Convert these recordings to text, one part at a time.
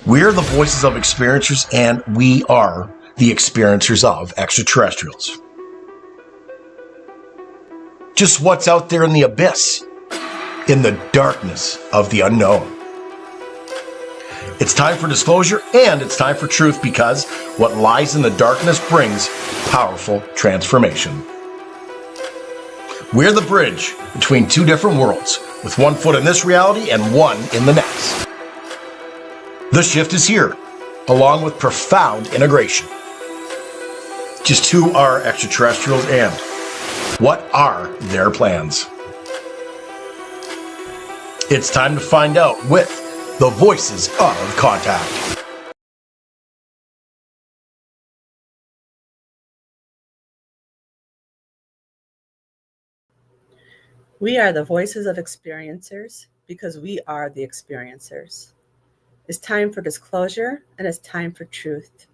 We're the voices of experiencers, and we are the experiencers of extraterrestrials. Just what's out there in the abyss, in the darkness of the unknown. It's time for disclosure and it's time for truth, because what lies in the darkness brings powerful transformation. We're the bridge between two different worlds, with one foot in this reality and one in the next. The shift is here, along with profound integration. Just who are extraterrestrials and what are their plans? It's time to find out with the Voices of Contact. We are the voices of experiencers because we are the experiencers. It's time for disclosure and it's time for truth,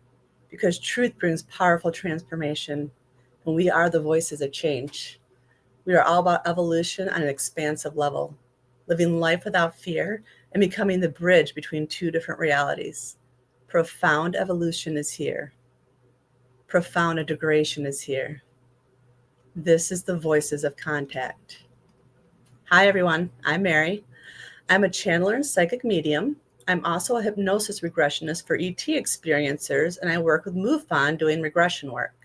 because truth brings powerful transformation, and we are the voices of change. We are all about evolution on an expansive level, living life without fear and becoming the bridge between two different realities. Profound evolution is here. Profound integration is here. This is the Voices of Contact. Hi, everyone. I'm Mary. I'm a channeler and psychic medium. I'm also a hypnosis regressionist for ET experiencers, and I work with MUFON doing regression work.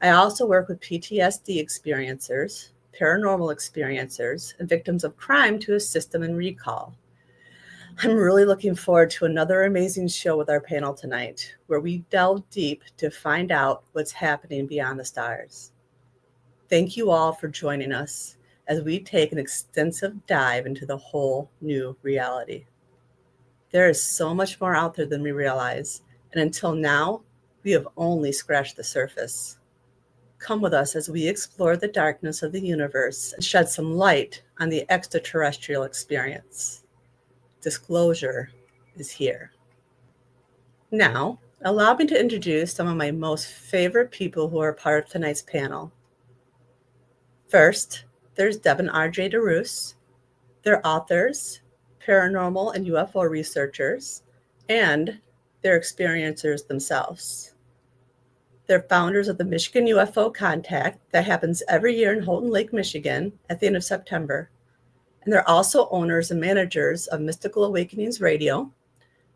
I also work with PTSD experiencers, paranormal experiencers, and victims of crime to assist them in recall. I'm really looking forward to another amazing show with our panel tonight, where we delve deep to find out what's happening beyond the stars. Thank you all for joining us as we take an extensive dive into the whole new reality. There is so much more out there than we realize, and until now, we have only scratched the surface. Come with us as we explore the darkness of the universe and shed some light on the extraterrestrial experience. Disclosure is here. Now, allow me to introduce some of my most favorite people who are part of tonight's panel. First, there's Deb and RJ DeRoos. They're authors, paranormal and UFO researchers, and they're experiencers themselves. They're founders of the Michigan UFO Contact that happens every year in Houghton Lake, Michigan at the end of September. And they're also owners and managers of Mystical Awakenings Radio,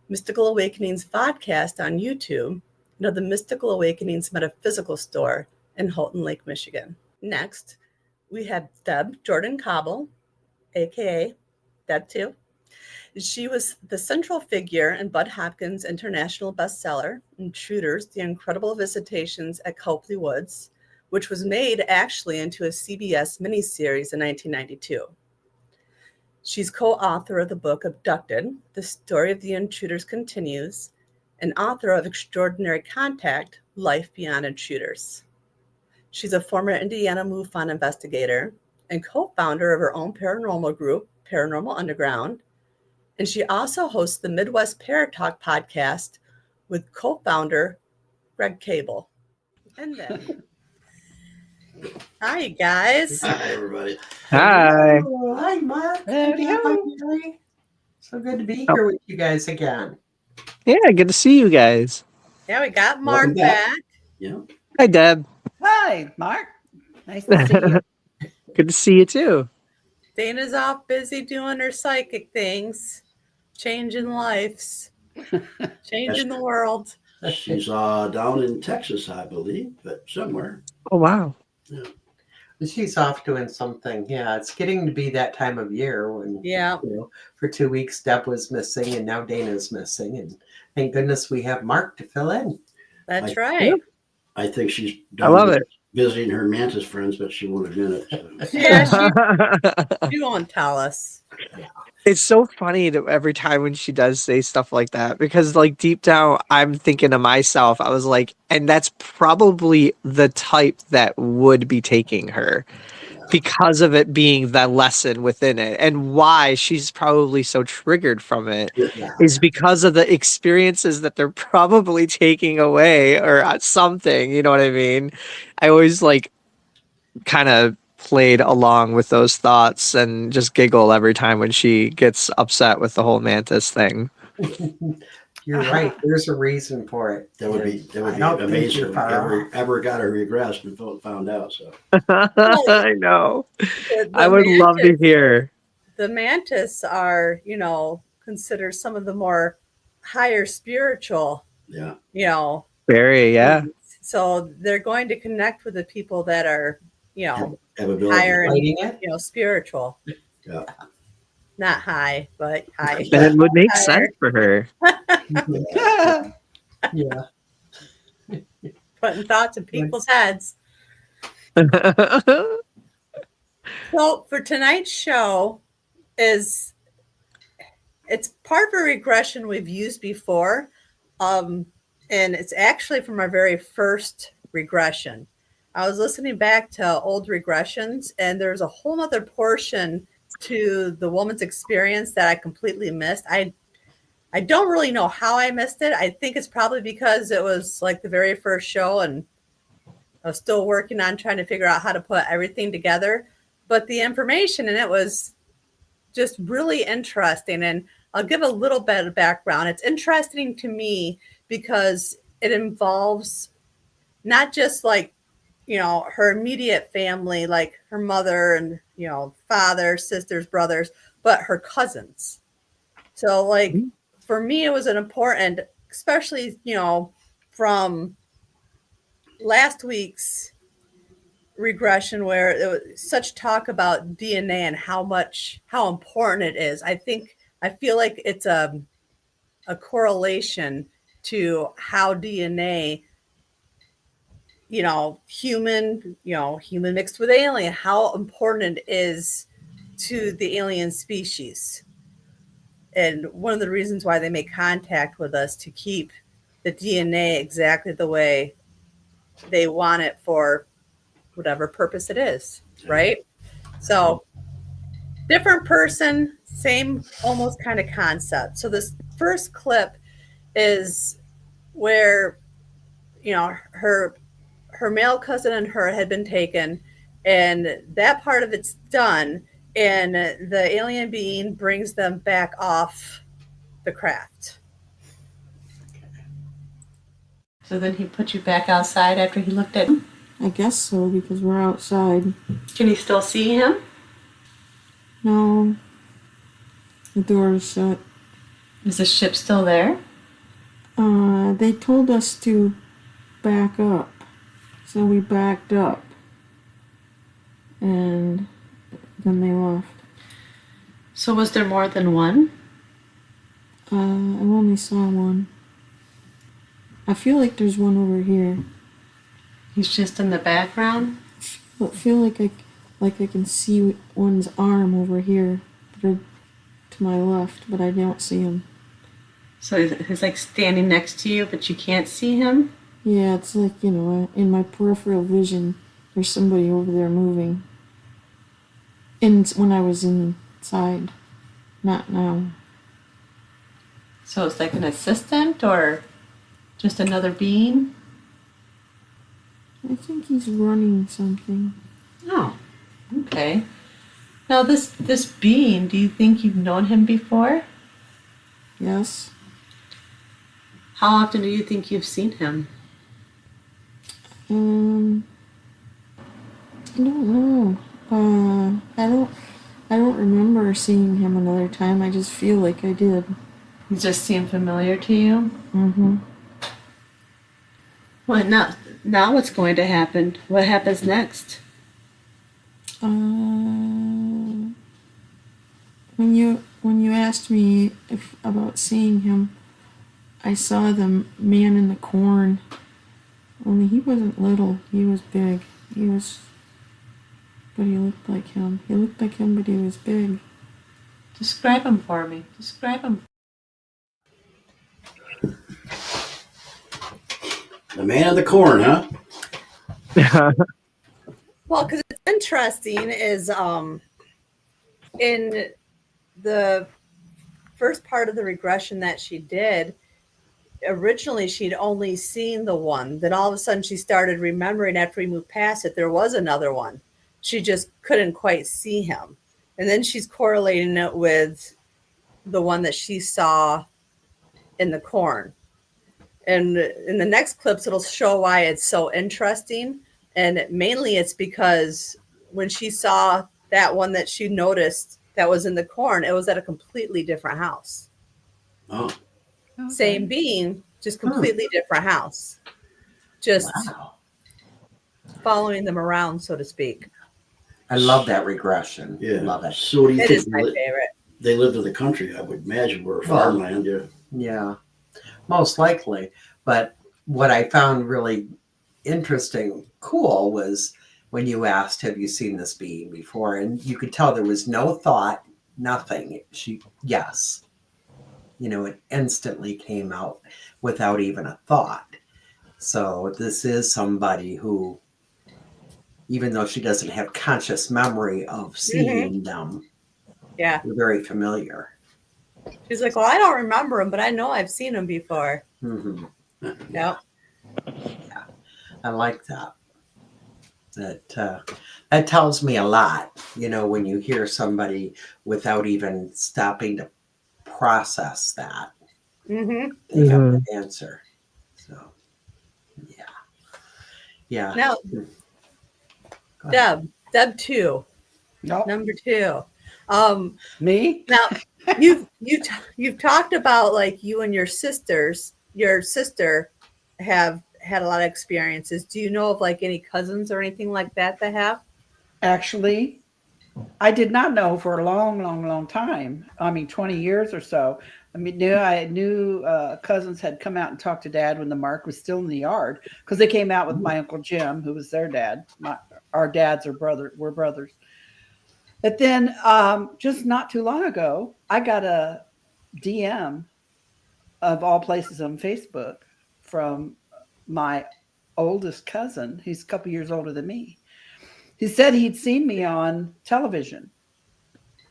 Mystical Awakenings Vodcast on YouTube, and of the Mystical Awakenings Metaphysical Store in Houghton Lake, Michigan. Next, we have Deb Jordan Cobble, aka Deb 2. She was the central figure in Bud Hopkins' international bestseller, Intruders, The Incredible Visitations at Copley Woods, which was made actually into a CBS miniseries in 1992. She's co-author of the book Abducted, The Story of the Intruders Continues, and author of Extraordinary Contact, Life Beyond Intruders. She's a former Indiana MUFON investigator and co-founder of her own paranormal group, Paranormal Underground. And she also hosts the Midwest Paratalk podcast with co-founder Greg Cable. And then, hi, guys. Hi, everybody. Hi. Oh, hi, Mark. Howdy, Hi, howdy. Mary. So good to be here with you guys again. Yeah, good to see you guys. Yeah, we got Mark Welcome back. back. Yeah. Hi, Deb. Hi, Mark. Nice to see you. Good to see you too. Dana's off busy doing her psychic things, changing lives, changing the world. She's down in Texas, I believe, but somewhere. Oh, wow. She's off doing something. Yeah, it's getting to be that time of year when, Yeah. For 2 weeks, Deb was missing and now Dana's missing. And thank goodness we have Mark to fill in. That's I- right. I think she's I love it. visiting her mantis friends, but she won't admit it. So. Yeah, she won't tell us. It's so funny that every time when she does say stuff like that, because like deep down, I'm thinking to myself, I was like, and that's probably the type that would be taking her because of it being the lesson within it, and why she's probably so triggered from it Yeah. is because of the experiences that they're probably taking away or something, you know what I mean? I always like kind of played along with those thoughts and just giggle every time when she gets upset with the whole mantis thing. You're right. There's a reason for it. That would be And I don't think amazing you're if far off. ever got a regressed and found out. So I know. The, I the would love to mantis, hear. the mantis are, considered some of the more higher spiritual, yeah, Very, yeah. beings. So they're going to connect with the people that are, have ability. higher and, Fighting it? spiritual. Yeah. Not high, but high. Then it would make Higher. sense for her. Yeah. Putting thoughts in people's heads. So for tonight's show it's part of a regression we've used before. And it's actually from our very first regression. I was listening back to old regressions, and there's a whole other portion to the woman's experience that I completely missed. I don't really know how I missed it. I think it's probably because it was like the very first show, and I was still working on trying to figure out how to put everything together. But the information in it was just really interesting. And I'll give a little bit of background. It's interesting to me because it involves not just like, her immediate family, like her mother and, father, sisters, brothers, but her cousins. So like for me, it was an important, especially, from last week's regression where there was such talk about DNA and how important it is. I feel like it's a correlation to how DNA, human mixed with alien, how important it is to the alien species. And one of the reasons why they make contact with us to keep the DNA exactly the way they want it for whatever purpose it is, right? So different person, same almost kind of concept. So this first clip is where, her male cousin and her had been taken, and that part of it's done, and the alien being brings them back off the craft. So then he put you back outside after he looked at him? I guess so, because we're outside. Can you still see him? No. The door is shut. Is the ship still there? They told us to back up. So we backed up. And then they left. So was there more than one? I only saw one. I feel like there's one over here. He's just in the background? I feel like I can see one's arm over here, to my left, but I don't see him. So he's like standing next to you, but you can't see him? Yeah, it's like, in my peripheral vision, there's somebody over there moving. And when I was inside, not now. So it's like an assistant or just another being? I think he's running something. Oh, okay. Now this being, do you think you've known him before? Yes. How often do you think you've seen him? I don't know. I don't remember seeing him another time. I just feel like I did. He just seemed familiar to you? Mm-hmm. Well, now what's going to happen? What happens next? When you asked me about seeing him, I saw the man in the corn. Only he wasn't little. He was big. But he looked like him. He looked like him, but he was big. Describe him for me. Describe him. the man in the corn, huh? Well, because it's interesting is in the first part of the regression that she did, originally she'd only seen the one. Then all of a sudden she started remembering after we moved past it, there was another one. She just couldn't quite see him. And then she's correlating it with the one that she saw in the corn. And in the next clips, it'll show why it's so interesting. And mainly it's because when she saw that one that she noticed that was in the corn, it was at a completely different house. Oh, Okay. Same being, just completely different house. Just Wow. following them around, so to speak. I love that regression. yeah. Love it. So what do you It think? is my favorite. They lived in the country, I would imagine, where Well, farmland. Yeah. Yeah, most likely. But what I found really interesting, cool, was when you asked, have you seen this being before? And you could tell there was no thought, nothing. Yes. It instantly came out without even a thought. So this is somebody who, even though she doesn't have conscious memory of seeing them, Yeah. they're very familiar. She's like, well, I don't remember him, but I know I've seen him before. Mm-hmm. Yep. Yeah, I like that. That tells me a lot, when you hear somebody without even stopping to process that, Mm-hmm. they have the answer. So, yeah. Now, Go ahead. Deb 2, No, number 2. me? Now you've talked about like you and your sister have had a lot of experiences. Do you know of like any cousins or anything like that have? Actually, I did not know for a long, long, long time. I mean, 20 years or so. I knew cousins had come out and talked to Dad when the mark was still in the yard because they came out with my Uncle Jim, who was their dad. Our dads were brothers. But then just not too long ago, I got a DM of all places on Facebook from my oldest cousin. He's a couple years older than me. He said he'd seen me on television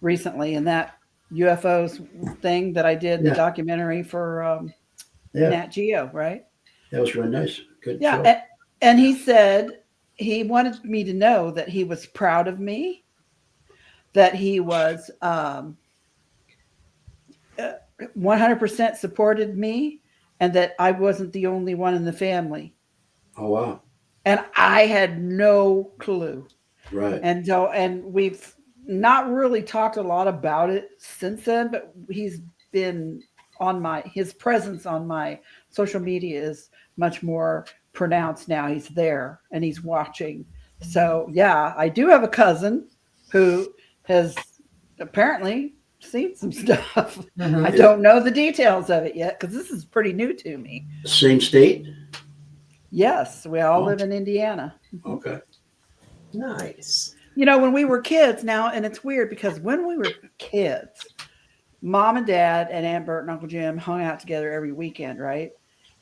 recently in that UFOs thing that I did, the documentary for Nat Geo, right? That was really nice. Good Yeah. show. And he said he wanted me to know that he was proud of me, that he was 100% supported me, and that I wasn't the only one in the family. Oh, wow. And I had no clue. Right. And we've not really talked a lot about it since then, but he's been his presence on my social media is much more pronounced now. He's there and he's watching. So yeah, I do have a cousin who has apparently seen some stuff. Mhm. I don't know the details of it yet because this is pretty new to me. Same state? Yes, we all live in Indiana. Okay. Nice. When we were kids now, and it's weird because when we were kids, Mom and Dad and Aunt Bert and Uncle Jim hung out together every weekend, right?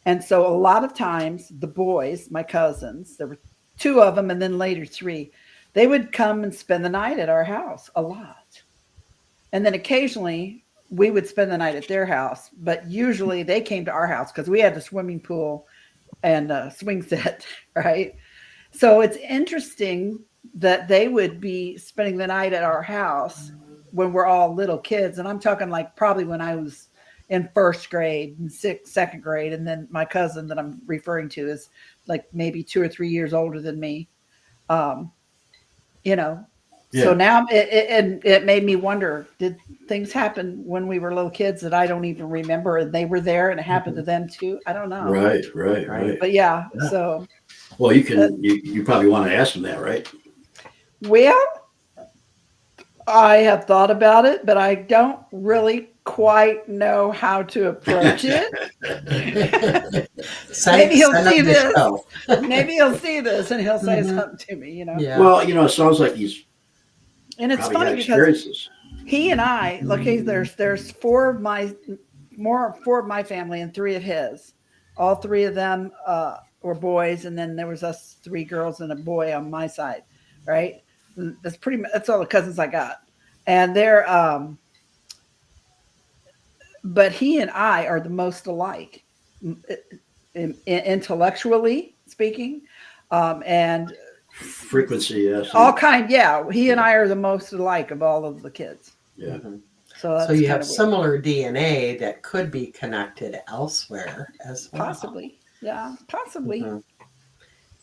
And so a lot of times the boys, my cousins, there were 2 of them and then later 3, they would come and spend the night at our house a lot. And then occasionally we would spend the night at their house, but usually they came to our house because we had a swimming pool and a swing set, right? So it's interesting that they would be spending the night at our house when we're all little kids. And I'm talking like probably when I was in 1st grade and 2nd grade. And then my cousin that I'm referring to is like maybe 2 or 3 years older than me. So now it made me wonder, did things happen when we were little kids that I don't even remember and they were there and it happened to them too? I don't know. Right. But yeah. So. Well, you probably want to ask them that, right? Well, I have thought about it, but I don't really quite know how to approach it. Maybe he'll see this. Maybe he'll see this and he'll say something to me, Yeah. Well, it sounds like he's And it's probably funny had because experiences. he and I, there's 4 of my family and 3 of his. All 3 of them were boys, and then there was us 3 girls and a boy on my side, right? That's all the cousins I got. And they're but he and I are the most alike, intellectually speaking, and Frequency, yes. all kind. Yeah, he and I are the most alike of all of the kids. Yeah. So that's So you kind have of weird. similar DNA that could be connected elsewhere as well. Possibly. Yeah, possibly. Mhm.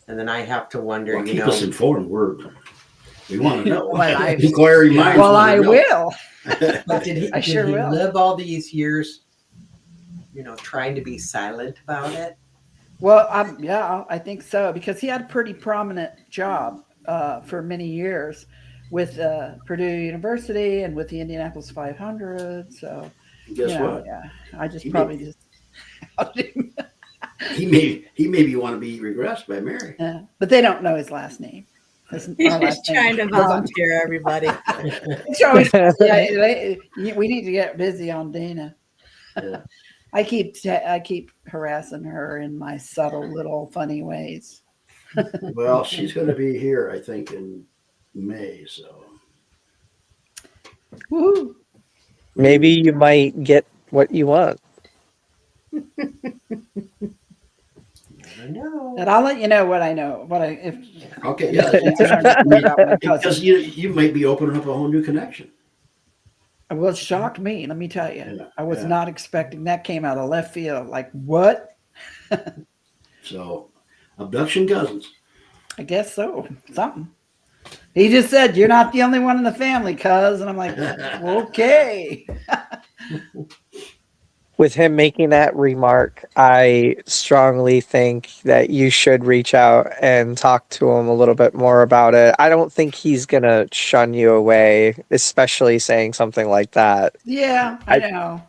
And then I have to wonder, Well, you keep know, us informed. We want to know. Well, Inquiring minds Well, want I to know. will. but did he, I sure did he will. live all these years, you know, trying to be silent about it? Well, yeah, I think so because he had a pretty prominent job for many years with Purdue University and with the Indianapolis 500. So, Guess what? yeah, I just He probably may- just. He maybe want to be regressed by Mary. Yeah, but they don't know his last name. He's just trying to volunteer, everybody. We need to get busy on Dana. Yeah. I keep harassing her in my subtle little funny ways. Well, she's going to be here, I think, in May. So Woo! Maybe you might get what you want. Never know. And I'll let you know what I know. okay, yeah, because you might be opening up a whole new connection. Well, it shocked me. Let me tell you, Yeah, I was yeah. not expecting that. Came out of left field. Like what? So, abduction cousins. I guess so. Something. He just said you're not the only one in the family, cuz, and I'm like, okay. With him making that remark, I strongly think that you should reach out and talk to him a little bit more about it. I don't think he's going to shun you away, especially saying something like that. Yeah, I know.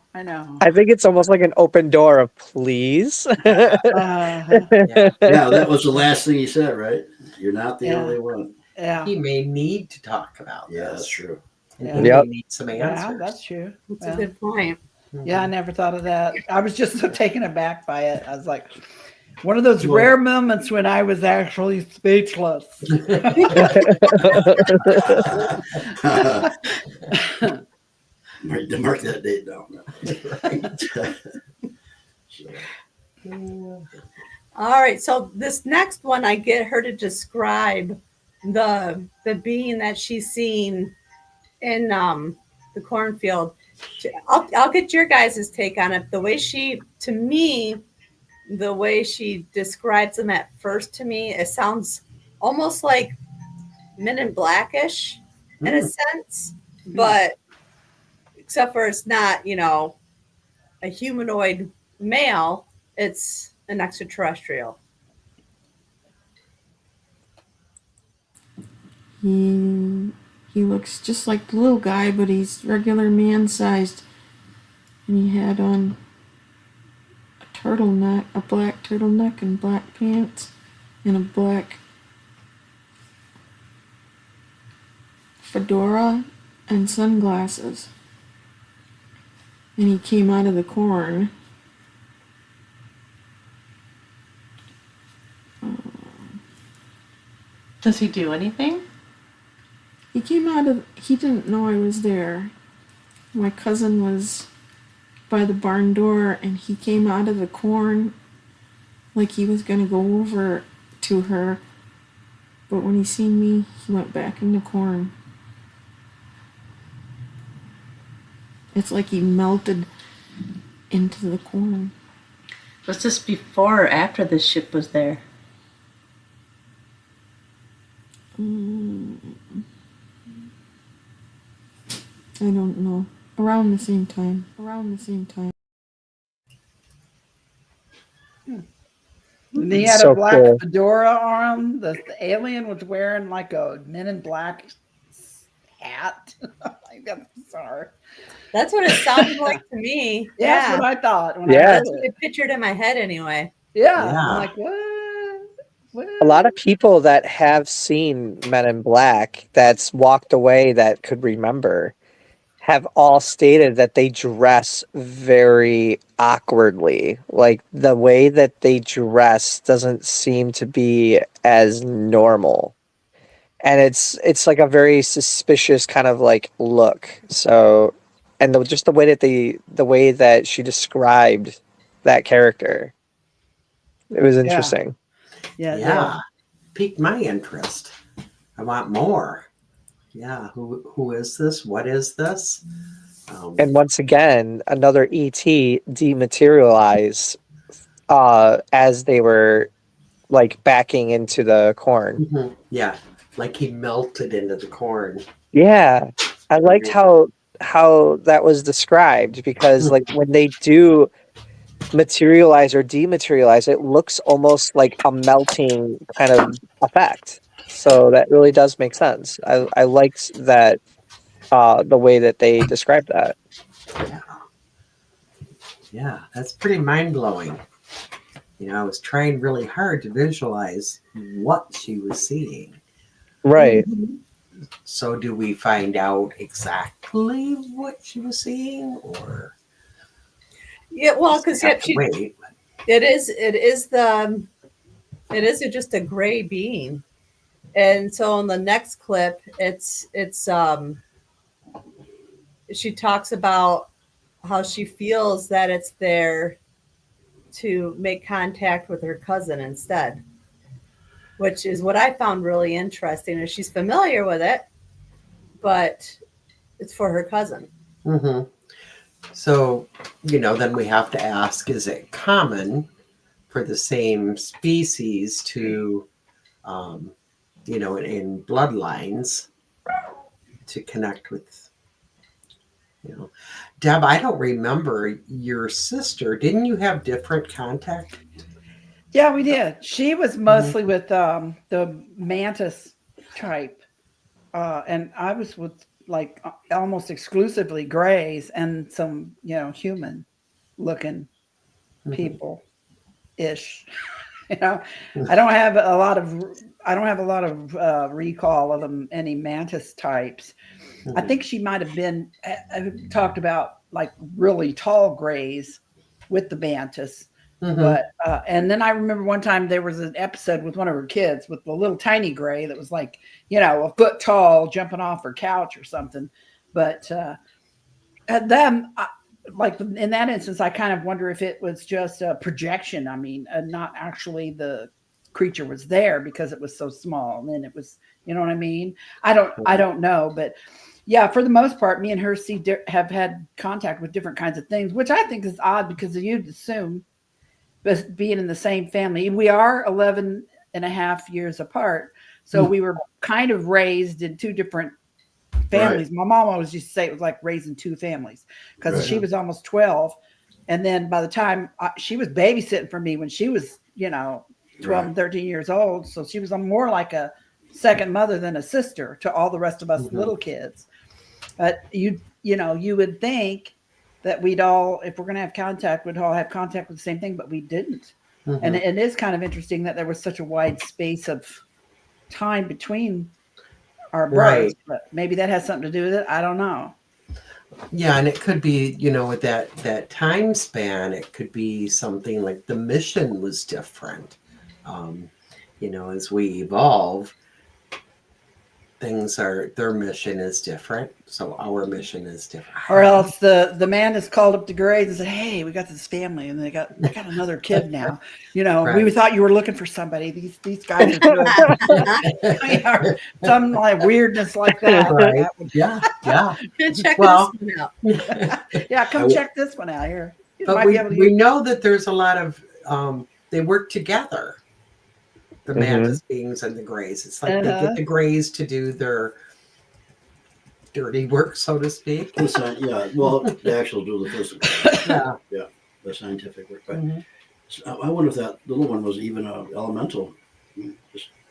I think it's almost like an open door of please. Yeah, that was the last thing he said, right? You're not the only one. Yeah. He may need to talk about Yeah, this. that's true. And Yeah. he Yep. may need some Yeah, answers. that's true. That's Well, a good point. yeah, I never thought of that. I was just so taken aback by it. I was like, one of those rare moments when I was actually speechless. Mark that date down. All right. So this next one, I get her to describe the being that she's seen in the cornfield. I'll get your guys' take on it. The way she describes them at first to me, it sounds almost like Men in Blackish in a sense, but except for it's not, a humanoid male, it's an extraterrestrial. He looks just like the little guy, but he's regular man-sized. And he had on a black turtleneck and black pants, and a black fedora and sunglasses. And he came out of the corn. Does he do anything? He didn't know I was there. My cousin was by the barn door and he came out of the corn like he was gonna go over to her. But when he seen me, he went back in the corn. It's like he melted into the corn. Was this before or after the ship was there? I don't know. Around the same time. And he had So a black cool. fedora on him. The alien was wearing like a Men in Black hat. Like, that's bizarre. That's what it sounded like to me. That's Yeah. what I thought when I Yeah. heard That's what it. I pictured in my head anyway. Yeah. Yeah. I'm like, what? A lot of people that have seen Men in Black that's walked away that could remember have all stated that they dress very awkwardly. Like the way that they dress doesn't seem to be as normal. And it's like a very suspicious kind of like look. So and just the way that she described that character. It was interesting. Yeah. Yeah. Piqued my interest. I want more. Yeah. Who is this? What is this? And once again, another ET dematerialized as they were like backing into the corn. Yeah, like he melted into the corn. Yeah, I liked how that was described because like when they do materialize or dematerialize, it looks almost like a melting kind of effect. So that really does make sense. I liked that the way that they described that. Yeah, that's pretty mind blowing. You know, I was trying really hard to visualize what she was seeing. Right. So, do we find out exactly what she was seeing, or Yeah, well, because wait? it is just a gray being, and so in the next clip, it's she talks about how she feels that it's there to make contact with her cousin instead, which is what I found really interesting. Is she's familiar with it, but it's for her cousin. Mm-hmm. So, you know, then we have to ask: is it common for the same species to, you know, in bloodlines, to connect with? You know, Deb, I don't remember your sister. Didn't you have different contact? Yeah, we did. She was mostly with the mantis type, and I was with like almost exclusively grays and some, you know, human looking people ish. You know, I don't have a lot of recall of them, any mantis types. I think she might have been talked about like really tall grays with the mantis. But and then I remember one time there was an episode with one of her kids with a little tiny gray that was like, you know, a foot tall jumping off her couch or something. But at them, like in that instance, I kind of wonder if it was just a projection. I mean, not actually the creature was there because it was so small, and then it was, you know what I mean? I don't know, but yeah, for the most part, me and her have had contact with different kinds of things, which I think is odd because you'd assume, but being in the same family, we are 11 and a half years apart. So we were kind of raised in two different families. Right. My mom always used to say it was like raising two families because she was almost 12. And then by the time she was babysitting for me when she was, you know, 12 and 13 years old. So she was more like a second mother than a sister to all the rest of us little kids. But you would think that we'd all, if we're going to have contact, we'd all have contact with the same thing, but we didn't. And it is kind of interesting that there was such a wide space of time between our births, but maybe that has something to do with it. I don't know. Yeah, and it could be, you know, with that time span, it could be something like the mission was different. You know, as we evolve, their mission is different, so our mission is different. Or else the man is called up to Grace and said, "Hey, we got this family, and they got another kid now. You know, we thought you were looking for somebody. These guys are good." Some like weirdness like that. Right. Yeah. Check this one out. Yeah, come check this one out here. But we know that there's a lot of they work together. The mantis beings and the grays. It's like they get the grays to do their dirty work, so to speak. Yeah, well, they actually do the physical. Yeah, the scientific work. But so I wonder if that little one was even an elemental.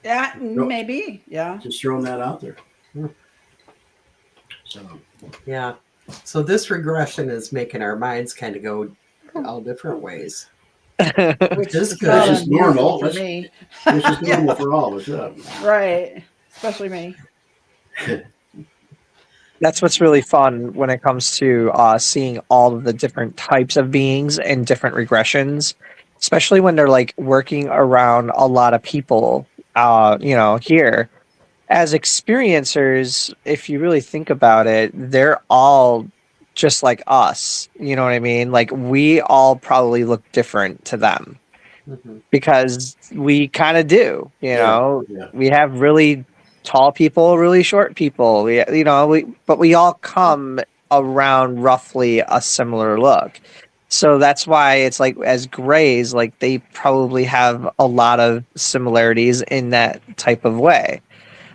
Maybe. Yeah. Just throwing that out there. So. Yeah. So this regression is making our minds kind of go all different ways. Which is good. It's just normal for me. It's just normal for all of us. Right. Especially me. That's what's really fun when it comes to seeing all of the different types of beings and different regressions, especially when they're like working around a lot of people, you know, here. As experiencers, if you really think about it, they're all just like us. You know what I mean? Like we all probably look different to them because we kind of do, you know, we have really tall people, really short people. But we all come around roughly a similar look. So that's why it's like as grays, like they probably have a lot of similarities in that type of way.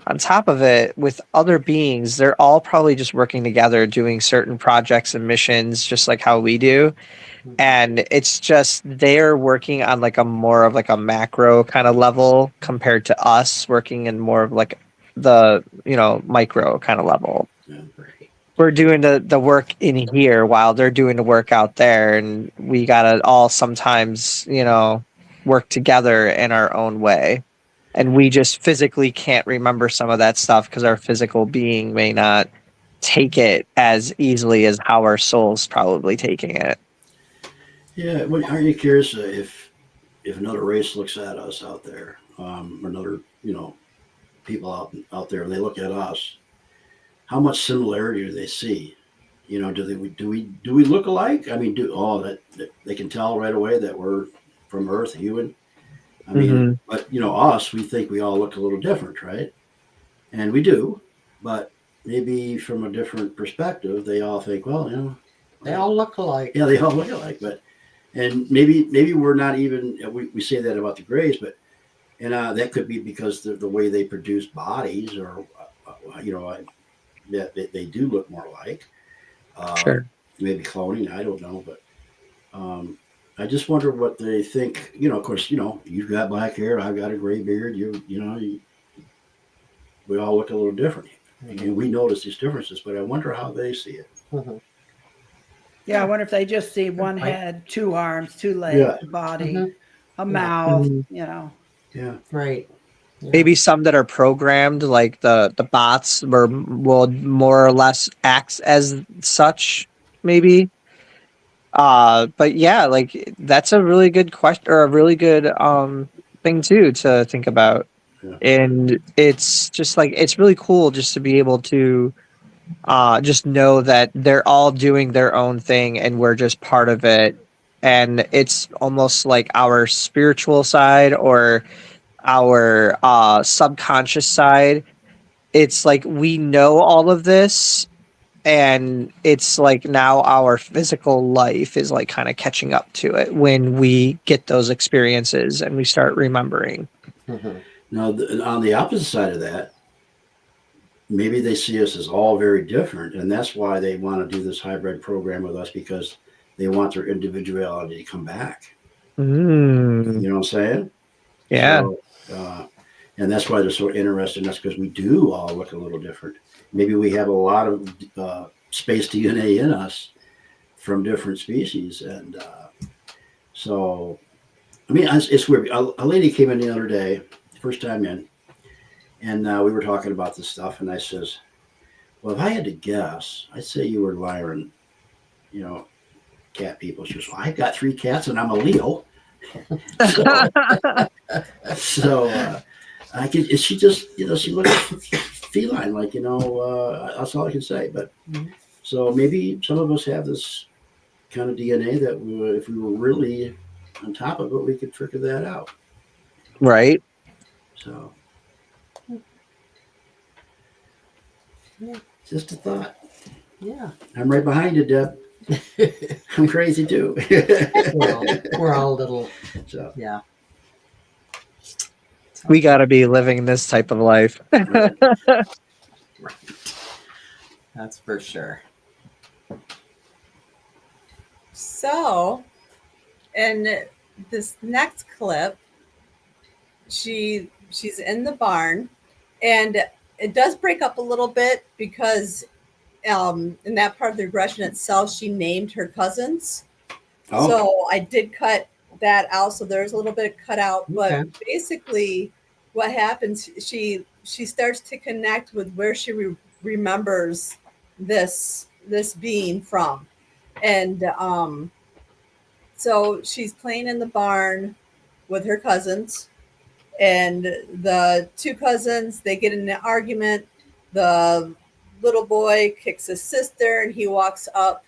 On top of it, with other beings, they're all probably just working together, doing certain projects and missions, just like how we do. And it's just they're working on like a more of like a macro kind of level compared to us working in more of like the micro kind of level. Yeah. We're doing the work in here while they're doing the work out there, and we gotta all sometimes work together in our own way. And we just physically can't remember some of that stuff because our physical being may not take it as easily as how our soul's probably taking it. Yeah, well, aren't you curious if another race looks at us out there, another people out there, and they look at us, how much similarity do they see? Do we look alike? I mean, that they can tell right away that we're from Earth, human. I mean, but us, we think we all look a little different, right? And we do, but maybe from a different perspective, they all think, well, They all look alike. yeah, they all look alike, and maybe we're not even. We say that about the Greys, but that could be because the way they produce bodies, or that they do look more alike. Sure. Maybe cloning, I don't know, but I just wonder what they think. Of course, you've got black hair, I've got a gray beard. We all look a little different. And we notice these differences, but I wonder how they see it. Yeah, I wonder if they just see one head, two arms, two legs, a body, a mouth, Yeah. Right. Yeah. Maybe some that are programmed, like the bots, will more or less act as such, maybe. But yeah, like that's a really good question, or a really good thing too to think about. Yeah. And it's just like it's really cool just to be able to just know that they're all doing their own thing and we're just part of it. And it's almost like our spiritual side or our subconscious side. It's like we know all of this, and it's like now our physical life is like kind of catching up to it when we get those experiences and we start remembering. Now, on the opposite side of that, maybe they see us as all very different, and that's why they want to do this hybrid program with us, because they want their individuality to come back. You know what I'm saying? Yeah. So, and that's why they're so interested in us, because we do all look a little different. Maybe we have a lot of space DNA in us from different species, and so I mean, it's weird. A lady came in the other day, first time in, and we were talking about this stuff, and I says, well, if I had to guess, I'd say you were Lyran, cat people. She goes, well, I've got 3 cats and I'm a Leo. so she just, she looks feline, like, that's all I can say. But so maybe some of us have this kind of DNA that if we were really on top of it, we could figure that out. Right. So, just a thought. Yeah. I'm right behind you, Deb. I'm crazy too. We're all a little, So, yeah. We got to be living this type of life. Right. That's for sure. So, in this next clip, she's in the barn, and it does break up a little bit because in that part of the regression itself, she named her cousins. Oh. So I did cut that out. So there's a little bit cut out, but basically what happens, she starts to connect with where she remembers this being from. And so she's playing in the barn with her cousins, and the 2 cousins, they get in an argument. The little boy kicks his sister, and he walks up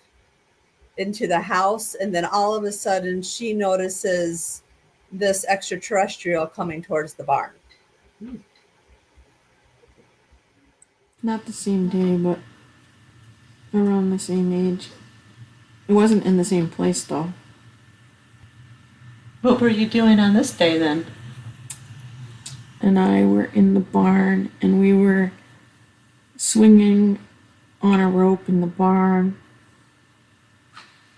into the house, and then all of a sudden she notices this extraterrestrial coming towards the barn. Not the same day, but around the same age. It wasn't in the same place though. What were you doing on this day then? And I were in the barn and we were swinging on a rope in the barn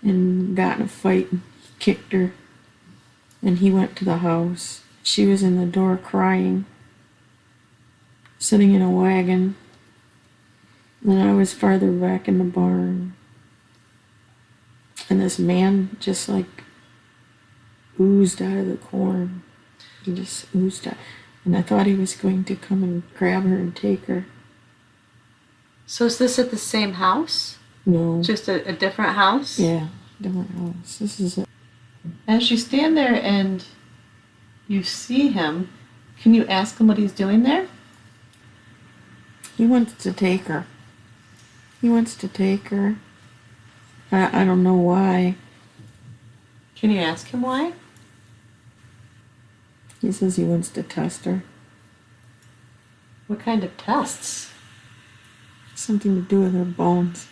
and got in a fight and he kicked her and he went to the house. She was in the door crying, sitting in a wagon, and I was farther back in the barn. And this man just like oozed out of the corn. He just oozed out. And I thought he was going to come and grab her and take her. So is this at the same house? No. Just a different house? Yeah, different house. This is it. As you stand there and you see him, can you ask him what he's doing there? He wants to take her. He wants to take her. I don't know why. Can you ask him why? He says he wants to test her. What kind of tests? Something to do with her bones.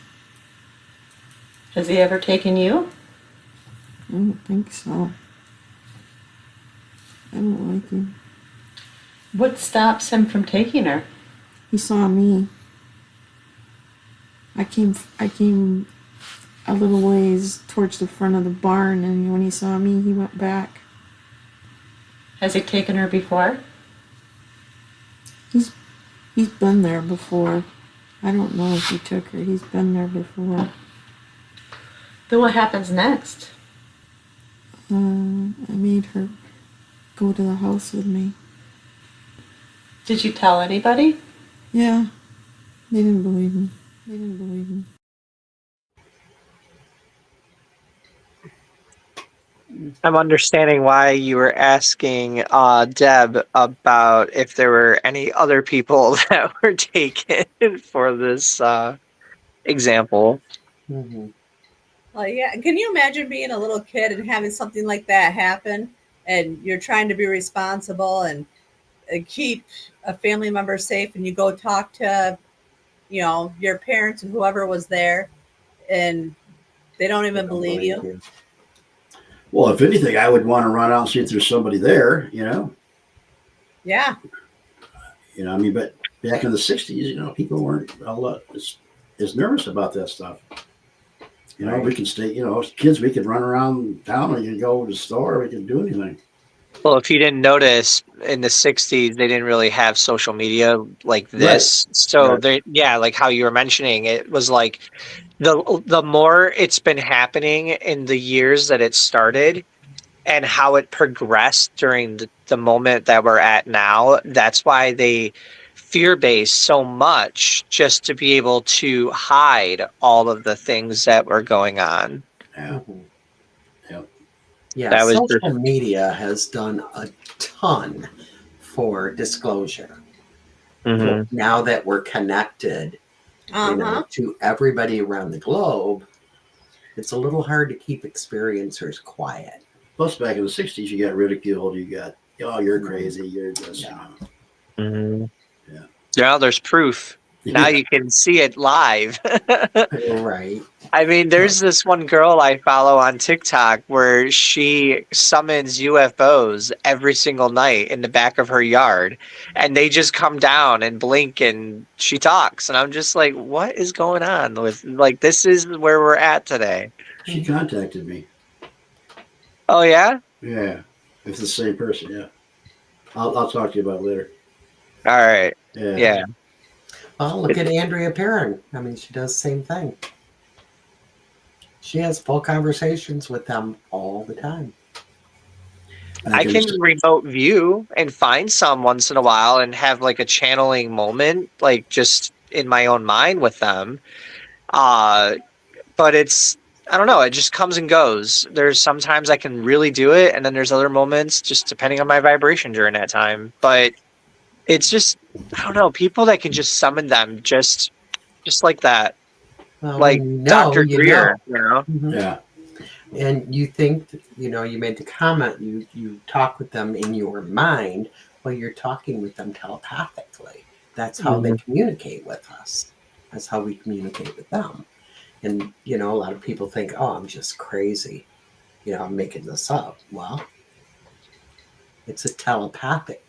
Has he ever taken you? I don't think so. I don't like him. What stops him from taking her? He saw me. I came a little ways towards the front of the barn, and when he saw me, he went back. Has he taken her before? He's been there before. I don't know if he took her. He's been there before. Then what happens next? I made her go to the house with me. Did you tell anybody? Yeah. They didn't believe me. They didn't believe me. I'm understanding why you were asking Deb about if there were any other people that were taken for this example. Mm-hmm. Well, yeah. Can you imagine being a little kid and having something like that happen, and you're trying to be responsible and keep a family member safe, and you go talk to, your parents and whoever was there, and they don't even believe you. Well, if anything, I would want to run out and see if there's somebody there, Yeah. I mean, but back in the 60s, people weren't a lot as nervous about that stuff. We can stay, as kids, we could run around town, we could go to the store, we could do anything. Well, if you didn't notice, in the 60s, they didn't really have social media like this. Right. So, like how you were mentioning, it was like the more it's been happening in the years that it started and how it progressed during the moment that we're at now, that's why they fear-based so much, just to be able to hide all of the things that were going on. Yeah. Yeah, social media has done a ton for disclosure. Mm-hmm. Now that we're connected to everybody around the globe, it's a little hard to keep experiencers quiet. Plus, back in the 60s, you got ridiculed. You got, you're crazy. You're just, Mm-hmm. Yeah, there's proof. Now you can see it live. Right. I mean, there's this one girl I follow on TikTok where she summons UFOs every single night in the back of her yard, and they just come down and blink and she talks. And I'm just like, what is going on with, this is where we're at today. She contacted me. Oh, yeah? Yeah. It's the same person. Yeah. I'll talk to you about it later. All right. Yeah. Well, look at Andrea Perrin. I mean, she does the same thing. She has full conversations with them all the time. I can remote view and find some once in a while and have a channeling moment, just in my own mind with them. But it's, I don't know, it just comes and goes. There's sometimes I can really do it, and then there's other moments just depending on my vibration during that time. But it's just, I don't know, people that can just summon them just like that. Well, Dr. Greer, Mm-hmm. Yeah. And you think, you made the comment, you talk with them in your mind. Well, you're talking with them telepathically. That's how they communicate with us. That's how we communicate with them. And, you know, a lot of people think, oh, I'm just crazy. You know, I'm making this up. Well, it's a telepathic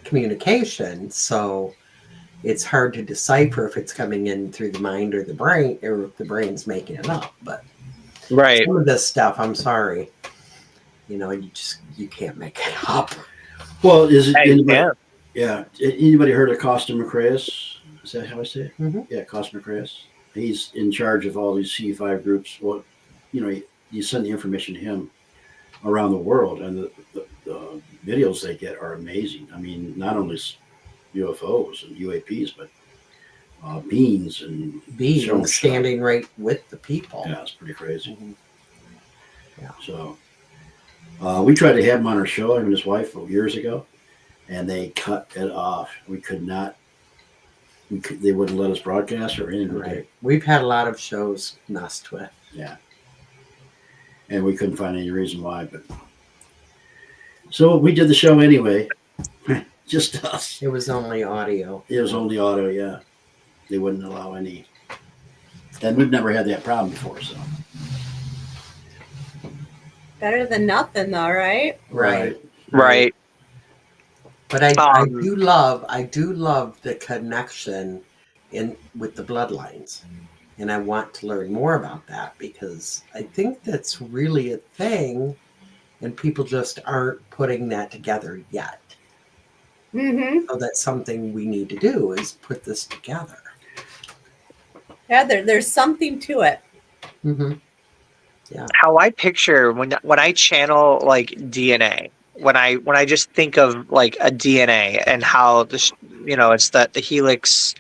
communication. So it's hard to decipher if it's coming in through the mind or the brain, or if the brain's making it up. But Right. some of this stuff, I'm sorry, you know, you can't make it up. Well, is it Hey, anybody? yeah. Yeah. Anybody heard of Costa Macraeus? Is that how I say it? Mm-hmm. Yeah, Costa Macraeus. He's in charge of all these C5 groups. Well, you know, you send the information to him around the world, and the videos they get are amazing. I mean, not only UFOs and UAPs, but beings and Being standing right with the people. Yeah, it's pretty crazy. Mm-hmm. Yeah. So we tried to have him on our show, him and his wife, years ago, and they cut it off. We could not. They wouldn't let us broadcast or anything. Right. We've had a lot of shows messed with. Yeah. And we couldn't find any reason why, but so we did the show anyway. Just us. It was only audio. It was only audio, yeah. They wouldn't allow any. And we've never had that problem before, so. Better than nothing, though, right? Right. Right. But I do love the connection with the bloodlines. And I want to learn more about that, because I think that's really a thing, and people just aren't putting that together yet. Mm-hmm. So that's something we need to do, is put this together. Yeah, there's something to it. Mm-hmm. Yeah. How I picture when I channel like DNA, when I just think of like a DNA and how this, you know, it's the helix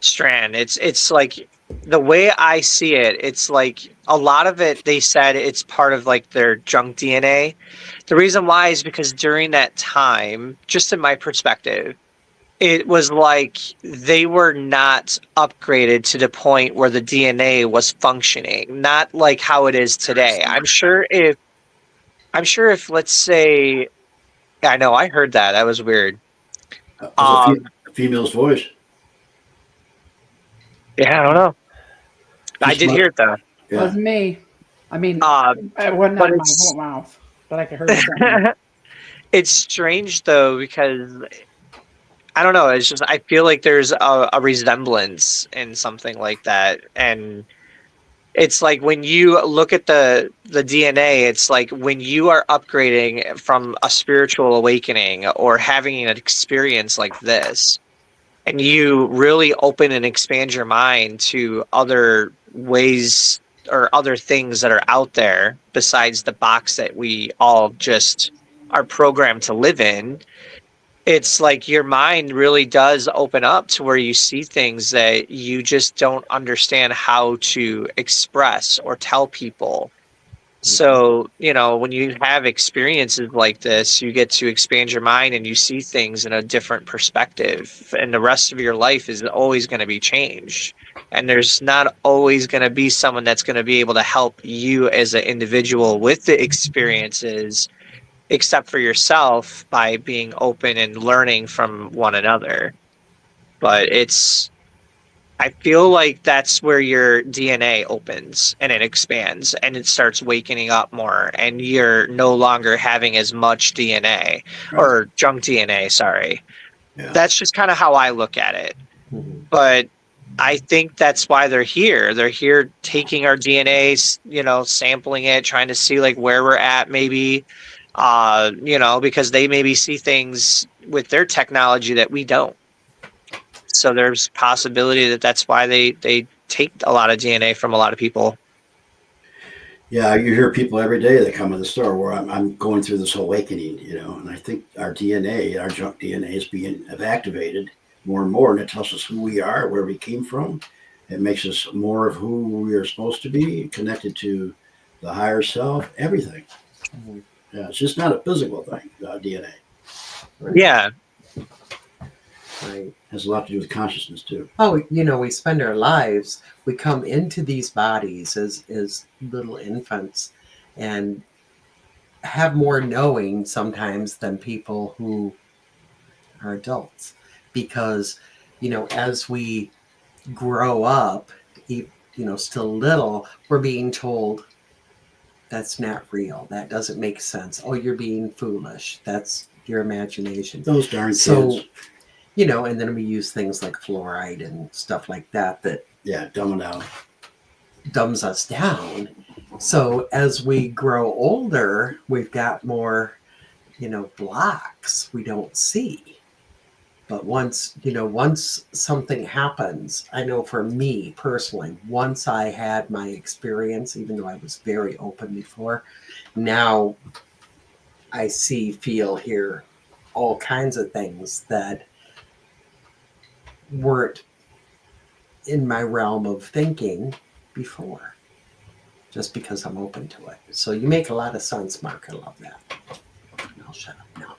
strand. It's like the way I see it. It's like a lot of it. They said it's part of like their junk DNA. The reason why is because during that time, just in my perspective, it was like they were not upgraded to the point where the DNA was functioning, not like how it is today. I'm sure if let's say, I know I heard that. That was weird. A female's voice. Yeah, I don't know. I Just did like- hear it though. It was me. I mean, it wasn't but out of it's- my mouth, but I could hear it. It's strange though, because I don't know. It's just I feel like there's a resemblance in something like that, and it's like when you look at the DNA, it's like when you are upgrading from a spiritual awakening or having an experience like this, and you really open and expand your mind to other ways or other things that are out there besides the box that we all just are programmed to live in. It's like your mind really does open up to where you see things that you just don't understand how to express or tell people. So, you know, when you have experiences like this, you get to expand your mind and you see things in a different perspective. And the rest of your life is always going to be changed. And there's not always going to be someone that's going to be able to help you as an individual with the experiences, except for yourself, by being open and learning from one another. But I feel like that's where your DNA opens and it expands and it starts waking up more, and you're no longer having as much DNA or junk DNA, sorry. Yeah. That's just kind of how I look at it. Mm-hmm. But I think that's why they're here. They're here taking our DNA, you know, sampling it, trying to see like where we're at maybe. You know, because they maybe see things with their technology that we don't. So there's possibility that that's why they take a lot of DNA from a lot of people. Yeah, you hear people every day that come in the store where I'm going through this awakening, you know, and I think our DNA, our junk DNA is being activated more and more, and it tells us who we are, where we came from. It makes us more of who we are supposed to be, connected to the higher self, everything. Mm-hmm. Yeah, it's just not a physical thing, DNA. Right. Yeah. Right. It has a lot to do with consciousness too. Oh, you know, we spend our lives, we come into these bodies as little infants and have more knowing sometimes than people who are adults. Because, you know, as we grow up, you still little, we're being told that's not real. That doesn't make sense. Oh, you're being foolish. That's your imagination. Those darn So, kids. and then we use things like fluoride and stuff like that Dumbing down. dumbs us down. So as we grow older, we've got more, blocks we don't see. But once something happens, I know for me personally, once I had my experience, even though I was very open before, now I see, feel, hear all kinds of things that weren't in my realm of thinking before, just because I'm open to it. So you make a lot of sense, Mark. I love that. I'll shut up now.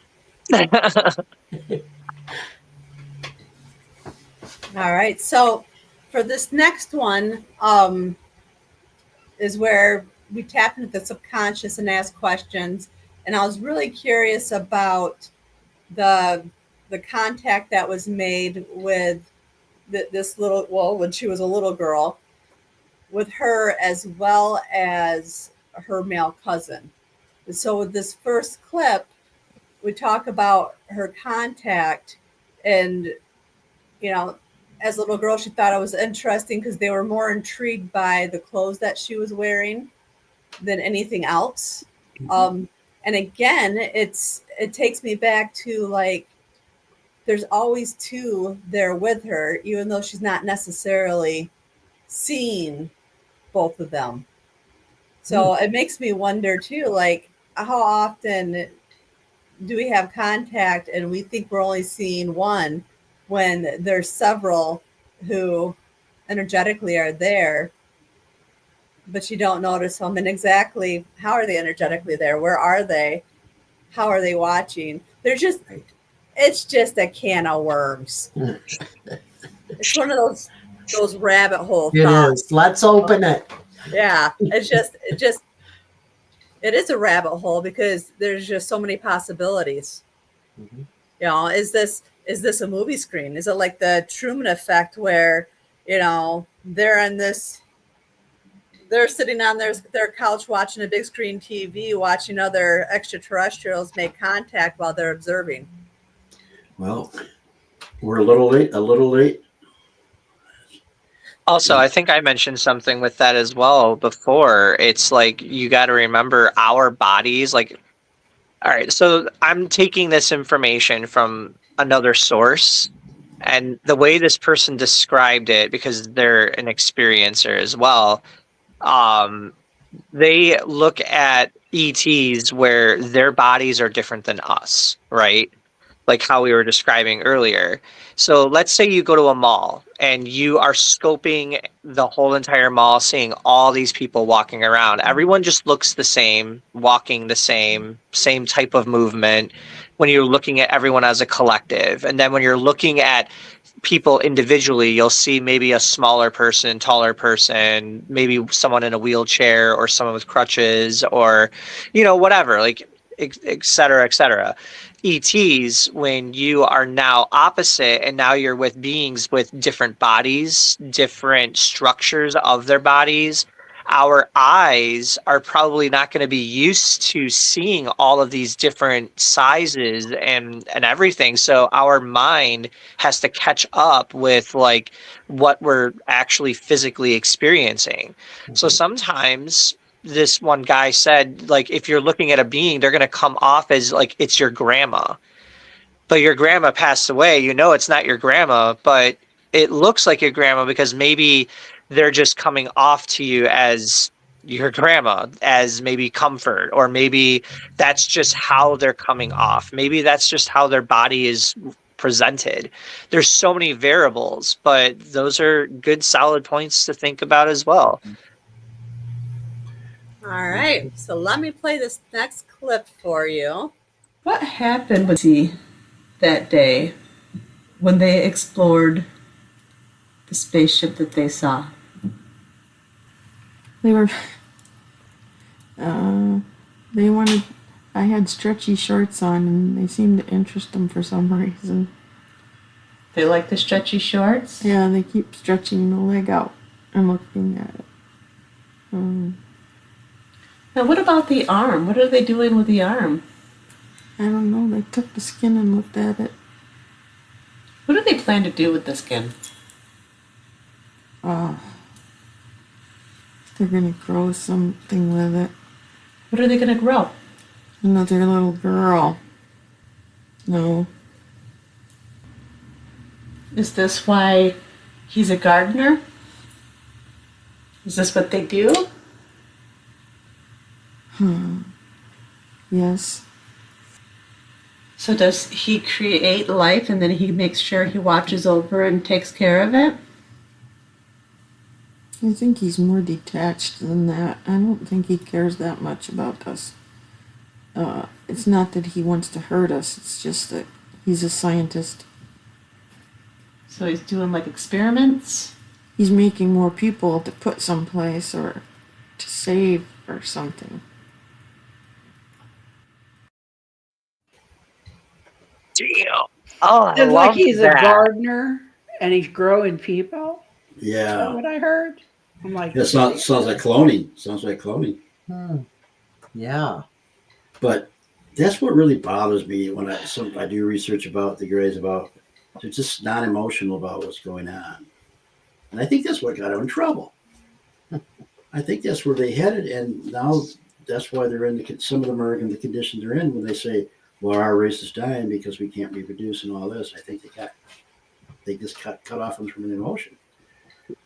All right. So for this next one is where we tap into the subconscious and ask questions. And I was really curious about the contact that was made with this little, when she was a little girl, with her as well as her male cousin. And so with this first clip, we talk about her contact, and as a little girl, she thought it was interesting because they were more intrigued by the clothes that she was wearing than anything else. And again, it takes me back to like, there's always two there with her, even though she's not necessarily seeing both of them. So it makes me wonder too, like, how often do we have contact and we think we're only seeing one when there's several who energetically are there, but you don't notice them? And exactly how are they energetically there? Where are they? How are they watching? It's just a can of worms. It's one of those rabbit hole thoughts. It is. Let's open it. Yeah, it is a rabbit hole because there's just so many possibilities. Mm-hmm. Is this a movie screen? Is it like the Truman Effect where, they're sitting on their couch watching a big screen TV, watching other extraterrestrials make contact while they're observing? Well, we're a little late. Also, I think I mentioned something with that as well before. It's like, you got to remember our bodies. Like, all right, so I'm taking this information from another source, and the way this person described it, because they're an experiencer as well, they look at ETs where their bodies are different than us, right? Like how we were describing earlier. So let's say you go to a mall and you are scoping the whole entire mall, seeing all these people walking around. Everyone just looks the same, walking the same type of movement when you're looking at everyone as a collective. And then when you're looking at people individually, you'll see maybe a smaller person, taller person, maybe someone in a wheelchair or someone with crutches or, whatever, like, et cetera, et cetera. ETs, when you are now opposite and now you're with beings with different bodies, different structures of their bodies, our eyes are probably not going to be used to seeing all of these different sizes and everything. So our mind has to catch up with like what we're actually physically experiencing. Mm-hmm. So sometimes this one guy said, like, if you're looking at a being, they're going to come off as like it's your grandma, but your grandma passed away. It's not your grandma, but it looks like your grandma because maybe they're just coming off to you as your grandma, as maybe comfort, or maybe that's just how they're coming off. Maybe that's just how their body is presented. There's so many variables, but those are good, solid points to think about as well. All right, so let me play this next clip for you. What happened with you that day when they explored the spaceship that they saw? They were, I had stretchy shorts on and they seemed to interest them for some reason. They like the stretchy shorts? Yeah, they keep stretching the leg out. I'm looking at it. Now, what about the arm? What are they doing with the arm? I don't know. They took the skin and looked at it. What do they plan to do with the skin? They're gonna grow something with it. What are they going to grow? Another little girl. No. Is this why he's a gardener? Is this what they do? Yes. So does he create life and then he makes sure he watches over and takes care of it? I think he's more detached than that. I don't think he cares that much about us. It's not that he wants to hurt us. It's just that he's a scientist. So he's doing like experiments? He's making more people to put someplace or to save or something. Damn. Oh, I It's like love he's that. a gardener and he's growing people. Is that Yeah. what I heard? I'm like, It sounds like cloning. Sounds like cloning. Yeah. But that's what really bothers me when I do research about the Greys, about they're just not emotional about what's going on. And I think that's what got them in trouble. I think that's where they headed, and now that's why they're in some of them are in the condition they're in when they say, well, our race is dying because we can't reproduce and all this. I think they just cut off them from an emotion.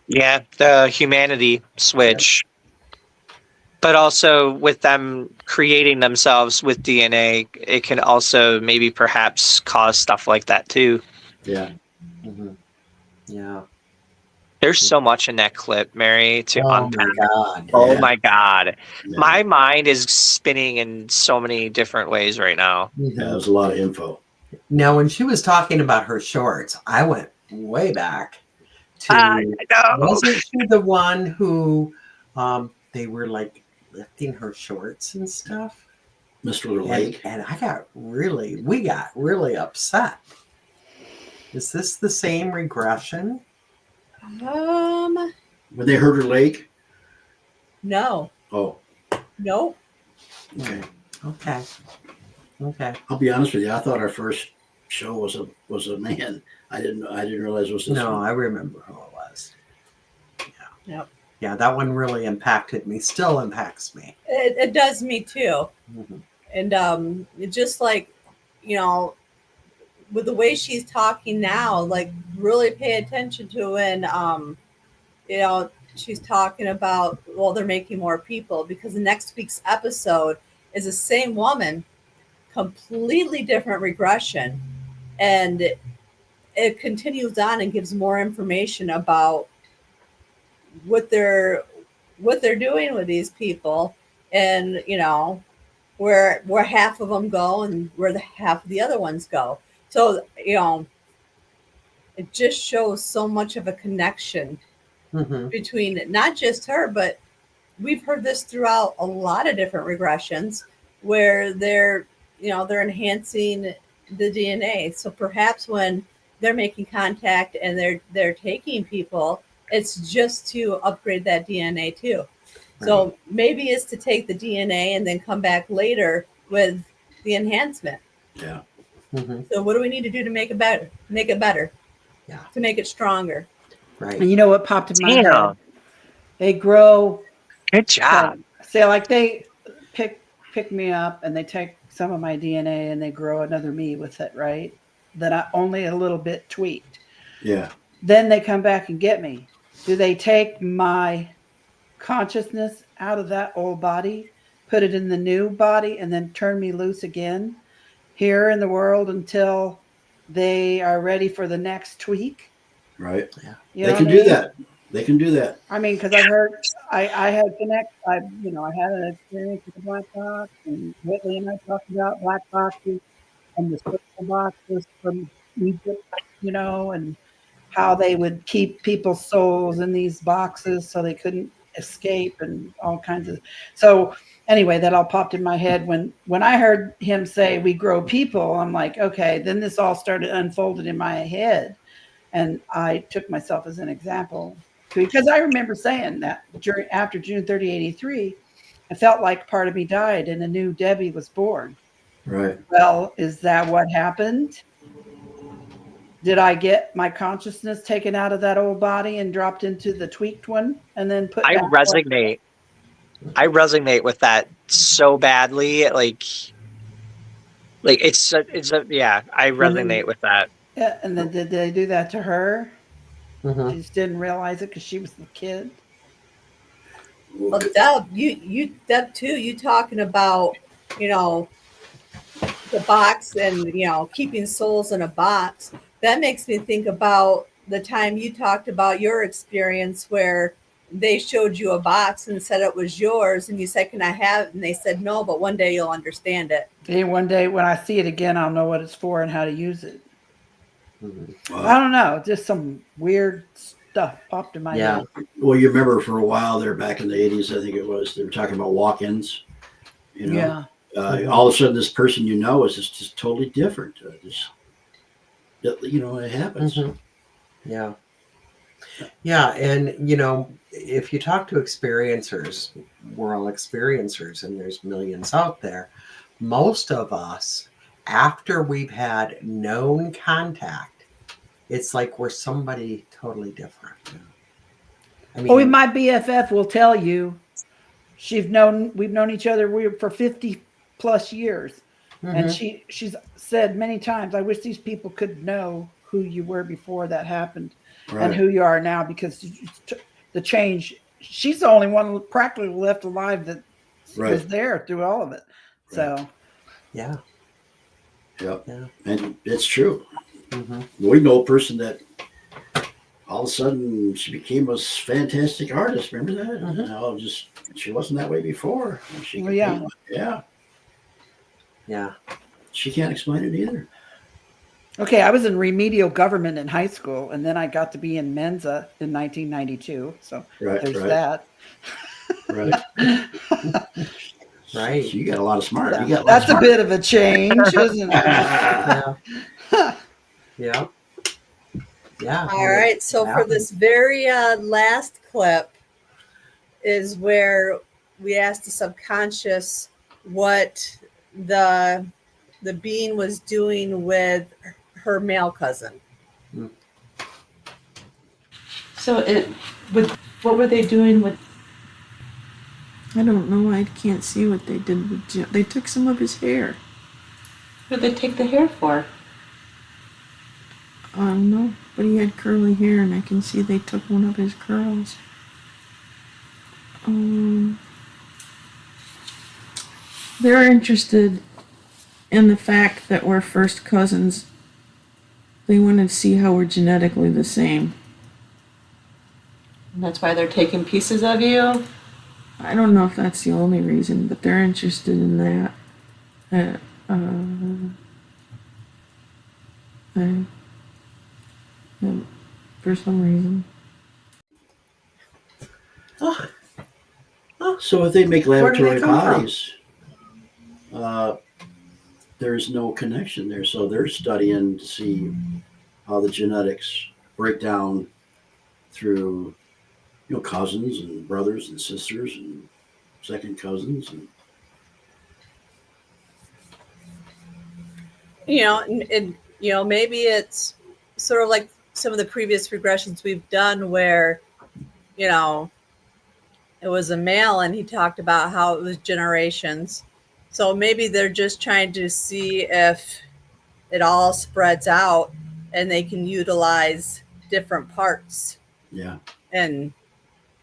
Yeah, the humanity switch. But also with them creating themselves with DNA, it can also maybe perhaps cause stuff like that too. Yeah. Mm-hmm. Yeah. There's so much in that clip, Mary, to unpack. My God. Oh Yeah. my God. Yeah. My mind is spinning in so many different ways right now. Yeah, there's a lot of info. Now, when she was talking about her shorts, I went way back to No. wasn't she the one who they were like lifting her shorts and stuff? Mr. Lake. And we got really upset. Is this the same regression? Um, When they heard her lake. no, Oh, nope. okay. Okay. I'll be honest with you. I thought our first show was a man. I didn't realize it was this No, one. I remember who it was. Yeah. Yep. Yeah, that one really impacted me. Still impacts me. It does me too. Mm-hmm. And it just like, with the way she's talking now, like really pay attention to when, she's talking about, well, they're making more people, because the next week's episode is the same woman, completely different regression. And it continues on and gives more information about what they're doing with these people, and where half of them go and where the half of the other ones go. So it just shows so much of a connection Mm-hmm. between not just her, but we've heard this throughout a lot of different regressions where they're enhancing the DNA. So perhaps when they're making contact and they're taking people, it's just to upgrade that DNA too. Right. So maybe it's to take the DNA and then come back later with the enhancement. Yeah. Mm-hmm. So what do we need to do to make it better? Yeah. To make it stronger. Right. and you know what popped in my Damn. head? They grow. Good job. Say like they pick me up and they take some of my DNA and they grow another me with it, right? That I only a little bit tweaked. Yeah. Then they come back and get me. Do they take my consciousness out of that old body, put it in the new body, and then turn me loose again here in the world until they are ready for the next tweak? Right. You They know can what I do mean? that. They can do that. I mean, because I heard I had I had an experience with the black box, and Whitley and I talked about black boxes and the crystal boxes from Egypt, and how they would keep people's souls in these boxes so they couldn't escape and all kinds of. So anyway, that all popped in my head when I heard him say we grow people. I'm like, okay, then this all started unfolded in my head, and I took myself as an example. because I remember saying that after June 30, 83, I felt like part of me died and a new Debbie was born. Right. Well, is that what happened? Did I get my consciousness taken out of that old body and dropped into the tweaked one and then put I back? resonate. I resonate with that so badly. Like yeah, I resonate with that. Yeah, and then did they do that to her? Mhm. She just didn't realize it because she was the kid. Well, Deb, Deb too. You talking about, you know, the box and keeping souls in a box. That makes me think about the time you talked about your experience where they showed you a box and said it was yours, and you said, "Can I have it?" And they said no, but one day you'll understand it. And one day when I see it again, I'll know what it's for and how to use it. Mhm. I don't know, just some weird stuff popped in my Yeah. head. Well, you remember for a while there back in the 80s, I think it was, they were talking about walk-ins. You know, Yeah. all of a sudden this person is just totally different. It happens. Mhm. Yeah. Yeah. And, if you talk to experiencers, we're all experiencers, and there's millions out there. Most of us, after we've had known contact, it's like we're somebody totally different. I mean, My BFF will tell you we've known each other for 50 plus years. And mhm. she's said many times, I wish these people could know who you were before that happened and Right. who you are now, because the change, she's the only one practically left alive that was there through all of it. Right. So Yeah. Yep. Yeah. And it's true. Mhm. We know a person that all of a sudden she became a fantastic artist. Remember that? Mhm. She wasn't that way before. She could yeah. paint. Yeah. Yeah. She can't explain it either. Okay, I was in remedial government in high school, and then I got to be in Mensa in 1992. So there's that. Right. Right. So you got a lot of smart. Yeah. You got That's a bit of a change, isn't it? Yeah. Yeah. Yeah. All right. So for this very last clip is where we asked the subconscious what the being was doing with her male cousin. So what were they doing with? I don't know. I can't see what they did with Jim. They took some of his hair. What did they take the hair for? I don't know, but he had curly hair, and I can see they took one of his curls. They're interested in the fact that we're first cousins. They want to see how we're genetically the same. And that's why they're taking pieces of you? I don't know if that's the only reason, but they're interested in that. For some reason. So if they make Where do they laboratory come from? bodies, there's no connection there. So they're studying to see how the genetics break down through, cousins and brothers and sisters and second cousins. And Maybe it's sort of like some of the previous regressions we've done where, it was a male and he talked about how it was generations. So maybe they're just trying to see if it all spreads out and they can utilize different parts. Yeah. And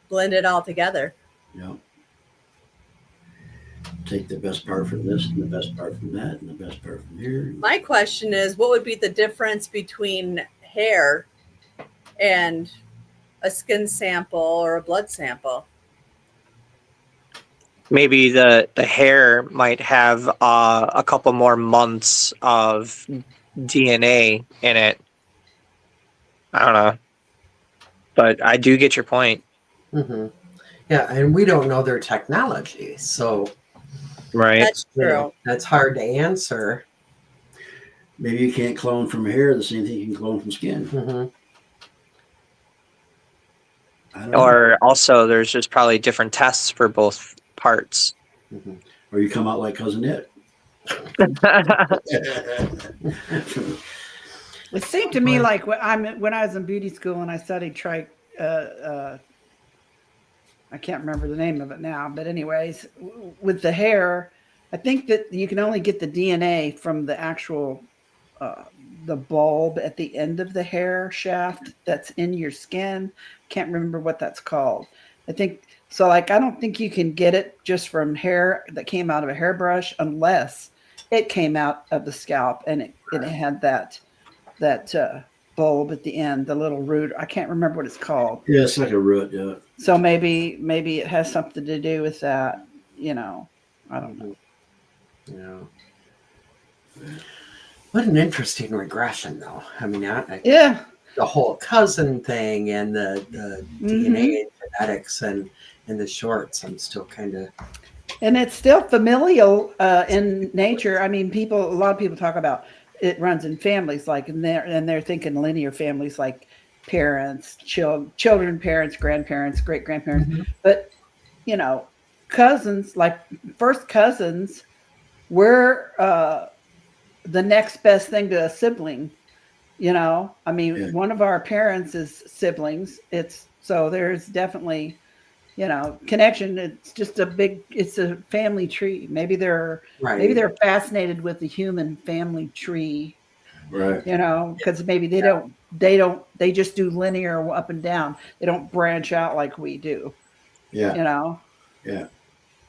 blend it all together. Yeah. Take the best part from this and the best part from that and the best part from here. My question is, what would be the difference between hair and a skin sample or a blood sample? Maybe the hair might have a couple more months of DNA in it. I don't know, but I do get your point. Mm-hmm. Yeah, and we don't know their technology, so right. That's true. That's hard to answer. Maybe you can't clone from hair the same thing you can clone from skin. Mm-hmm. I don't know. Or also, there's just probably different tests for both parts. Mhm. Or you come out like Cousin It. It seemed to me like when I was in beauty school and I studied I can't remember the name of it now, but anyways, with the hair, I think that you can only get the DNA from the actual the bulb at the end of the hair shaft that's in your skin. Can't remember what that's called. I think so. Like, I don't think you can get it just from hair that came out of a hairbrush unless it came out of the scalp and it had that bulb at the end, the little root. I can't remember what it's called. Yeah, it's like a root. Yeah. So maybe it has something to do with that. You know, I don't know. Yeah. What an interesting regression, though. I mean, Yeah. the whole cousin thing and the DNA and genetics and the shorts. I'm still kind of. And it's still familial in nature. I mean, a lot of people talk about it runs in families, like, and they're thinking linear families, like parents, children, parents, grandparents, great grandparents. But you know, cousins, like first cousins, we're the next best thing to a sibling. You know, I mean, one of our parents is siblings. So there's definitely, you know, connection. It's just it's a family tree. Maybe they're fascinated with the human family tree, Right. you know, because maybe they just do linear up and down. They don't branch out like we do. Yeah. You know? Yeah.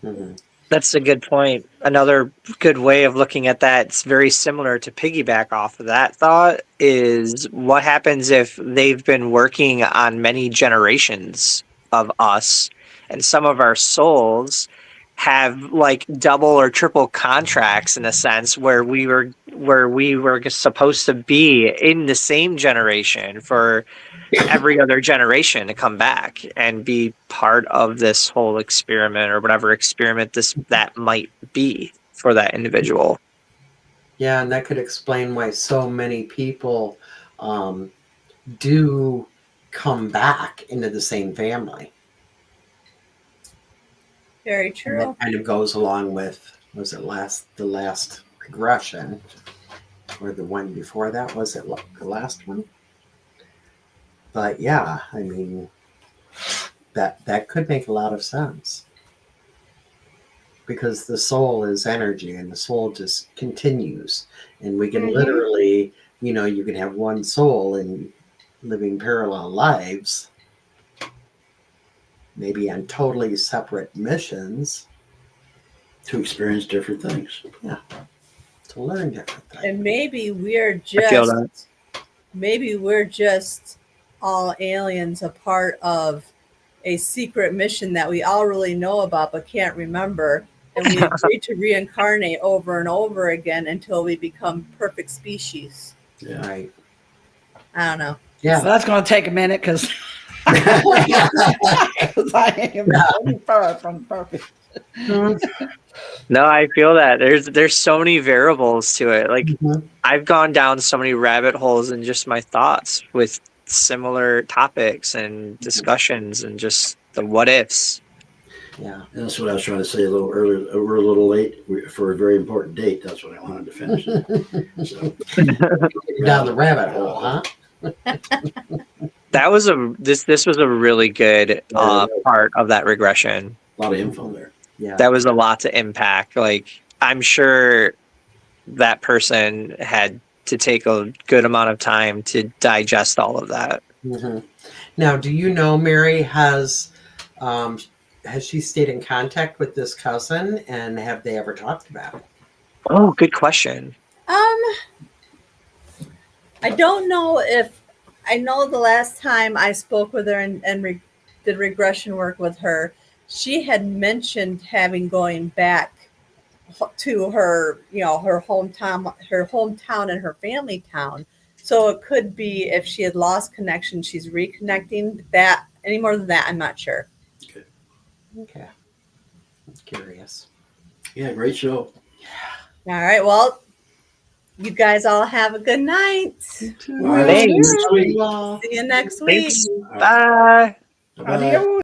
Mm-hmm. That's a good point. Another good way of looking at that, it's very similar to piggyback off of that thought, is what happens if they've been working on many generations of us, and some of our souls have like double or triple contracts in a sense where we were supposed to be in the same generation for every other generation to come back and be part of this whole experiment or whatever experiment that might be for that individual. Yeah, and that could explain why so many people do come back into the same family. Very true. And that kind of goes along with, the last regression, or the one before that? Was it the last one? But yeah, I mean, that could make a lot of sense. Because the soul is energy and the soul just continues. And we can literally, you can have one soul and living parallel lives, maybe on totally separate missions. To experience different things. Yeah. To learn different things. And maybe we're just all aliens, a part of a secret mission that we all really know about but can't remember. And we agree to reincarnate over and over again until we become perfect species. Yeah. Right. I don't know. Yeah. So that's going to take a minute because I am very far from perfect. No, I feel that there's so many variables to it. Like I've gone down so many rabbit holes in just my thoughts with similar topics and discussions and just the what ifs. Yeah. And that's what I was trying to say a little earlier. We're a little late for a very important date. That's what I wanted to finish. So. Down the rabbit hole, huh? That was this was a really good part of that regression. A lot of info there. Yeah. That was a lot to impact. Like I'm sure that person had to take a good amount of time to digest all of that. Mm-hmm. Now, do you know Mary has she stayed in contact with this cousin, and have they ever talked about it? Oh, good question. I don't know if I know the last time I spoke with her and did regression work with her, she had mentioned going back to her, her hometown and her family town. So it could be if she had lost connection, she's reconnecting. That any more than that, I'm not sure. Okay. I'm curious. Yeah, great show. All right. Well, you guys all have a good night. All right. Thanks. See you next week. Thanks. Bye. Bye-bye. Adios.